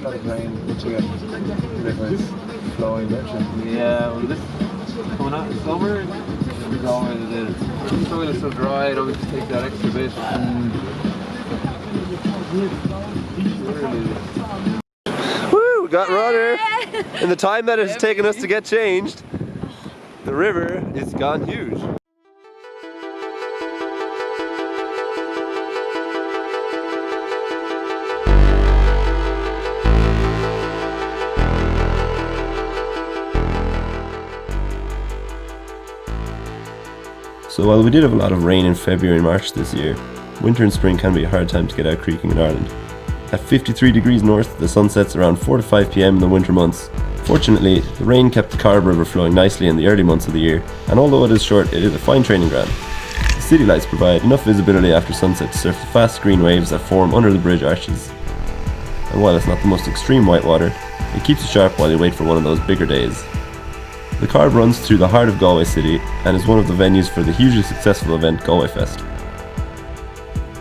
lot of rain, which you get rivers flowing, don't you? Yeah, well this coming out in summer, it's always it is. The soil is so dry, it always takes that extra bit. Woo! We got rudder! In the time that it has taken us to get changed, the river is gone huge. So while we did have a lot of rain in February and March this year, winter and spring can be a hard time to get out creeking in Ireland. At 53 degrees north, the sun sets around 4 to 5 p.m. in the winter months. Fortunately, the rain kept the Carb River flowing nicely in the early months of the year, and although it is short, it is a fine training ground. The city lights provide enough visibility after sunset to surf the fast green waves that form under the bridge arches. And while it's not the most extreme whitewater, it keeps you sharp while you wait for one of those bigger days. The Carb runs through the heart of Galway City and is one of the venues for the hugely successful event Galway Fest.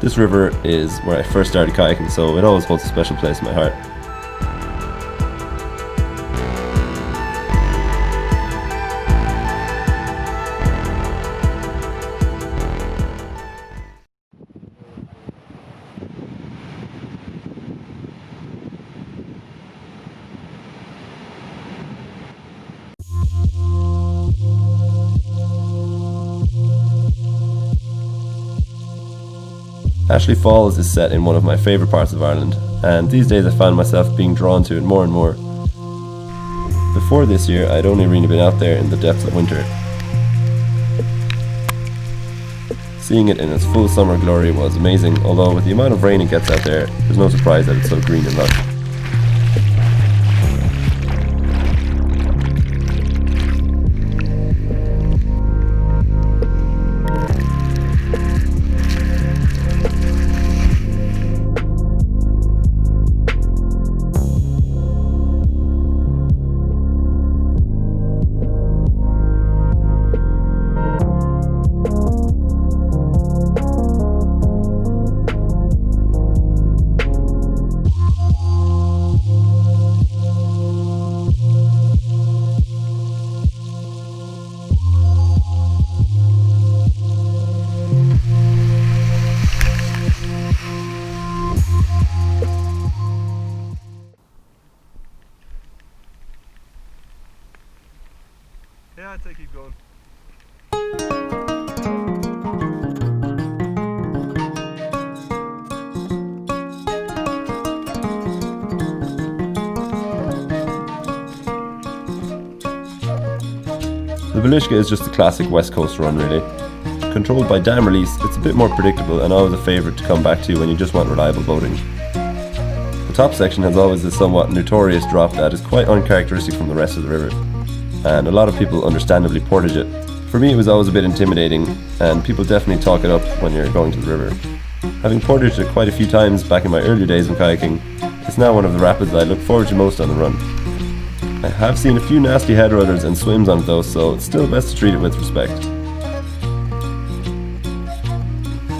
This river is where I first started kayaking, so it always holds a special place in my heart. Ashley Falls is set in one of my favourite parts of Ireland, and these days I find myself being drawn to it more and more. Before this year, I'd only really been out there in the depths of winter. Seeing it in its full summer glory was amazing, although with the amount of rain it gets out there, there's no surprise that it's so green and lush. Yeah, I'd say keep going. The Volskaya is just a classic west coast run really. Controlled by dam release, it's a bit more predictable and always a favourite to come back to when you just want reliable boating. The top section has always this somewhat notorious drop that is quite uncharacteristic from the rest of the river, and a lot of people understandably portage it. For me it was always a bit intimidating, and people definitely talk it up when you're going to the river. Having portaged it quite a few times back in my earlier days in kayaking, it's now one of the rapids I look forward to most on the run. I have seen a few nasty head rudders and swims on it though, so it's still best to treat it with respect.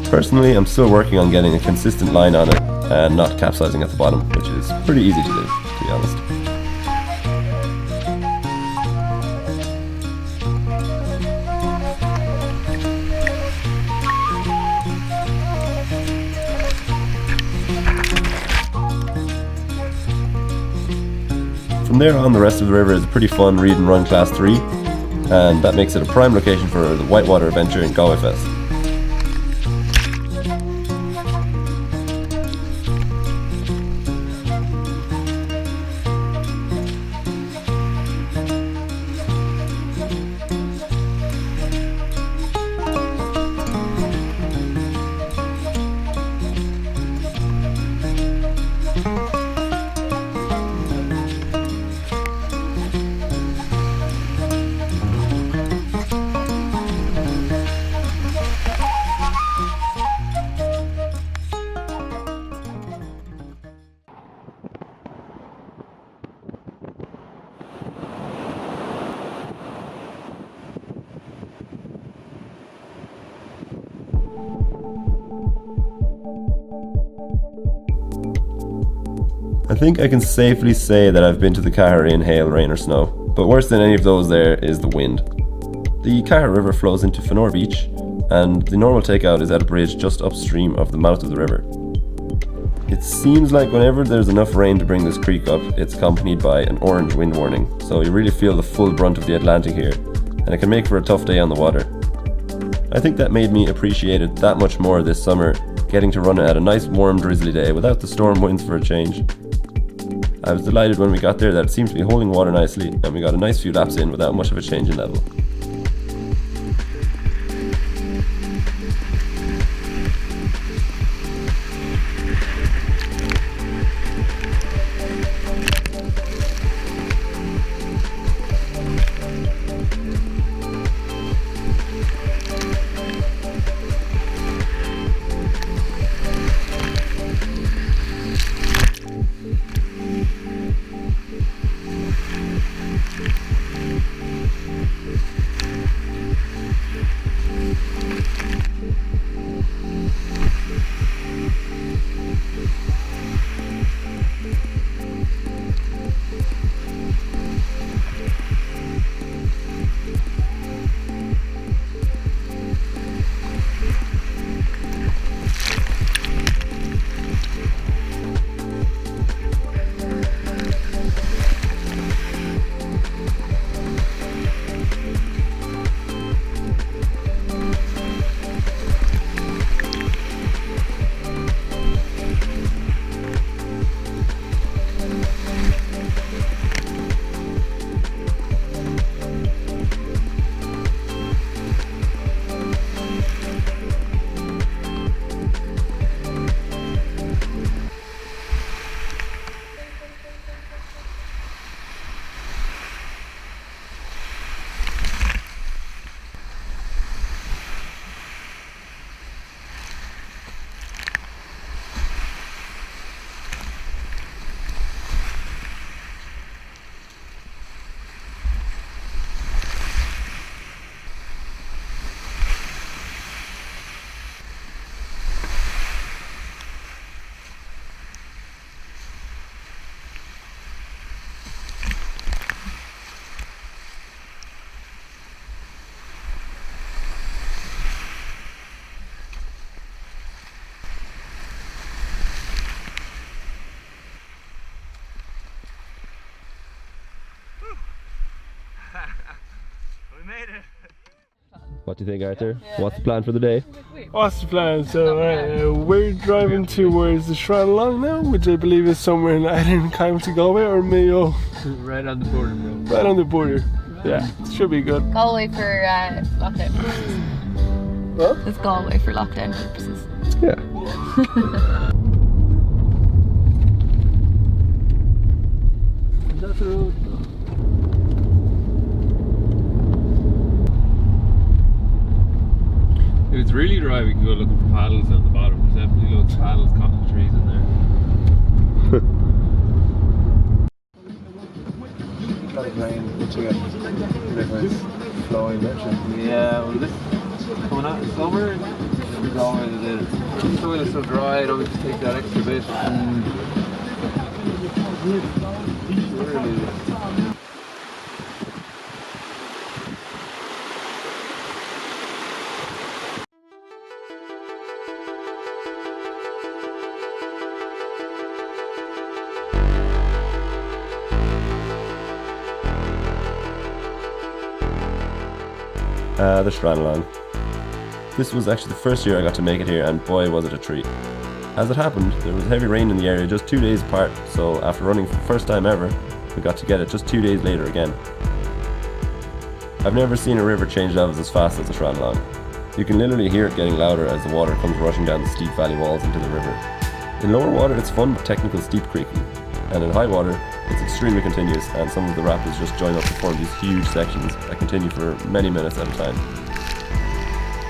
Personally, I'm still working on getting a consistent line on it and not capsizing at the bottom, which is pretty easy to do, to be honest. From there on, the rest of the river is a pretty fun read and run class 3, and that makes it a prime location for the Whitewater adventure in Galway Fest. I think I can safely say that I've been to the Cahir in hail, rain or snow, but worse than any of those there is the wind. The Cahir River flows into Fenor Beach, and the normal takeout is at a bridge just upstream of the mouth of the river. It seems like whenever there's enough rain to bring this creek up, it's accompanied by an orange wind warning, so you really feel the full brunt of the Atlantic here, and it can make for a tough day on the water. I think that made me appreciate it that much more this summer, getting to run it at a nice warm drizzly day without the storm winds for a change. I was delighted when we got there that it seemed to be holding water nicely, and we got a nice few laps in without much of a change in level. We made it. What do you think, Arthur? What's the plan for the day? What's the plan? So we're driving towards the Shrine Long now, which I believe is somewhere in Ireland, County Galway or Mayo. Right on the border, bro. Right on the border. Yeah, should be good. Galway for lockdown purposes. What? It's Galway for lockdown purposes. Yeah. That's the road. If it's really dry, we can go look at the paddles on the bottom. There's definitely loads of paddles, cotton trees in there. A lot of rain, but you get rivers flowing, don't you? Yeah, well this coming out in summer, it's always it is. The soil is so dry, I don't need to take that extra bit. Really. The Shrine Long. This was actually the first year I got to make it here, and boy was it a treat. As it happened, there was heavy rain in the area just 2 days apart, so after running for the first time ever, we got to get it just 2 days later again. I've never seen a river change levels as fast as the Shrine Long. You can literally hear it getting louder as the water comes rushing down the steep valley walls into the river. In lower water it's fun but technical steep creeking, and in high water it's extremely continuous, and some of the rapids just join up to form these huge sections that continue for many minutes at a time.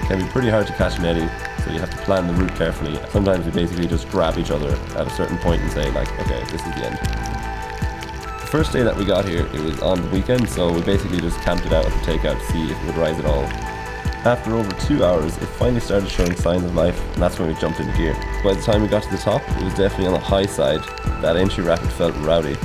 It can be pretty hard to catch an eddy, so you have to plan the route carefully. Sometimes we basically just grab each other at a certain point and say like, okay, this is the end. The first day that we got here, it was on the weekend, so we basically just camped it out at the takeout to see if it would rise at all. After over 2 hours, it finally started showing signs of life, and that's when we jumped into gear. By the time we got to the top, it was definitely on the high side. That entry rapid felt rowdy.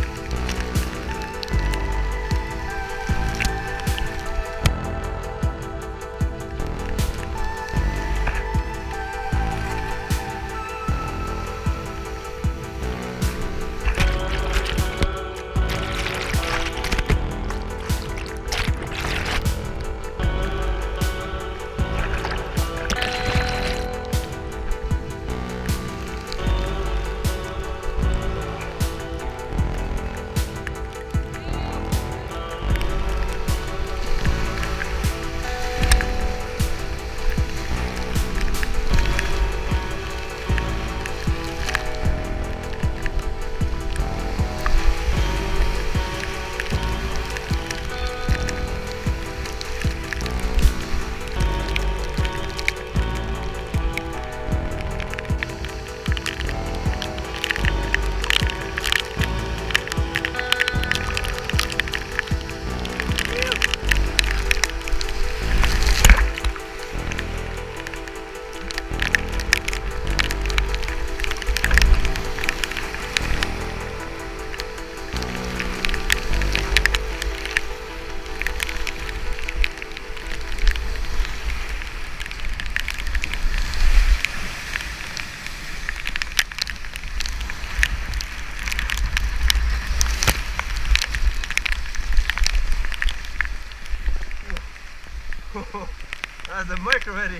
That's a micro ready.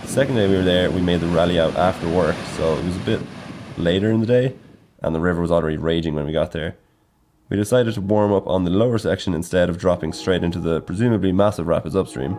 Second day we were there, we made the rally out after work, so it was a bit later in the day, and the river was already raging when we got there. We decided to warm up on the lower section instead of dropping straight into the presumably massive rapids upstream.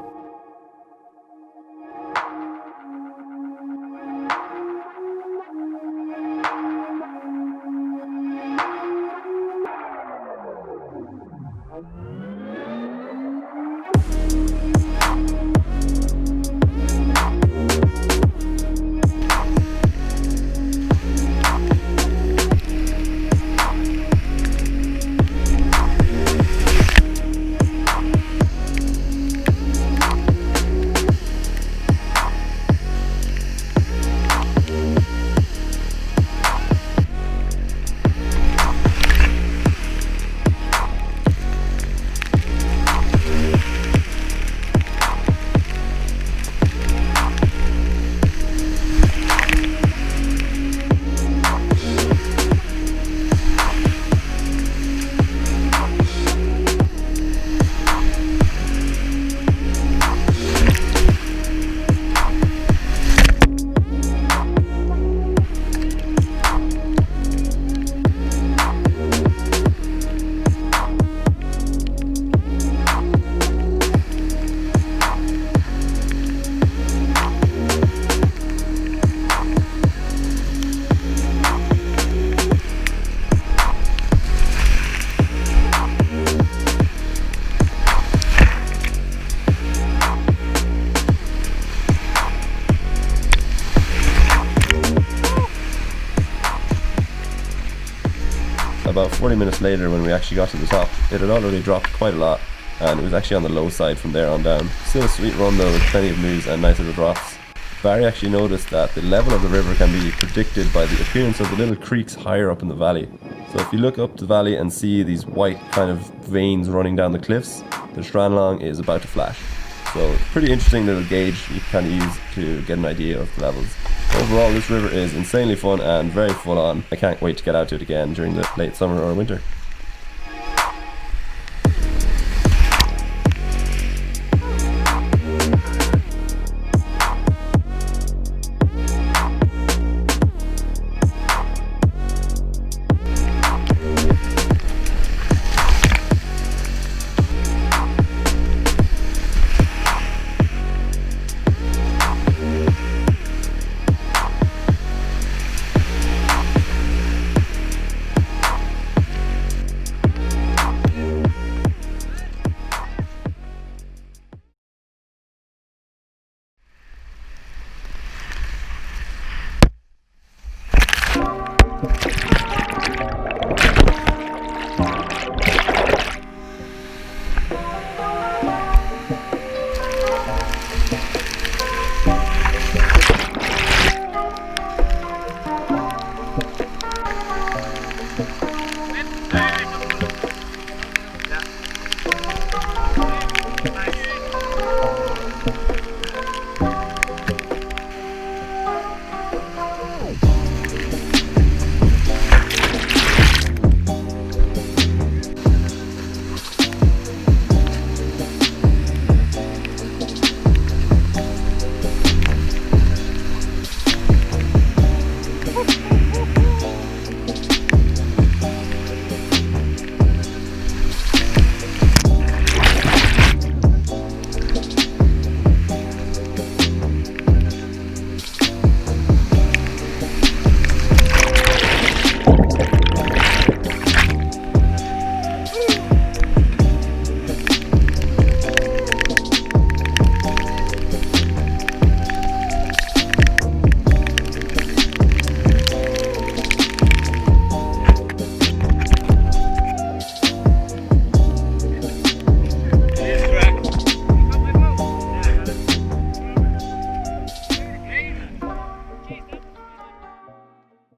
About 40 minutes later, when we actually got to the top, it had already dropped quite a lot, and it was actually on the low side from there on down. Still a sweet run though, with plenty of moves and nice little drops. Barry actually noticed that the level of the river can be predicted by the appearance of the little creeks higher up in the valley. So if you look up the valley and see these white kind of veins running down the cliffs, the Stranlong is about to flash. So pretty interesting little gauge you can kind of use to get an idea of the levels. Overall, this river is insanely fun and very full on. I can't wait to get out to it again during the late summer or winter.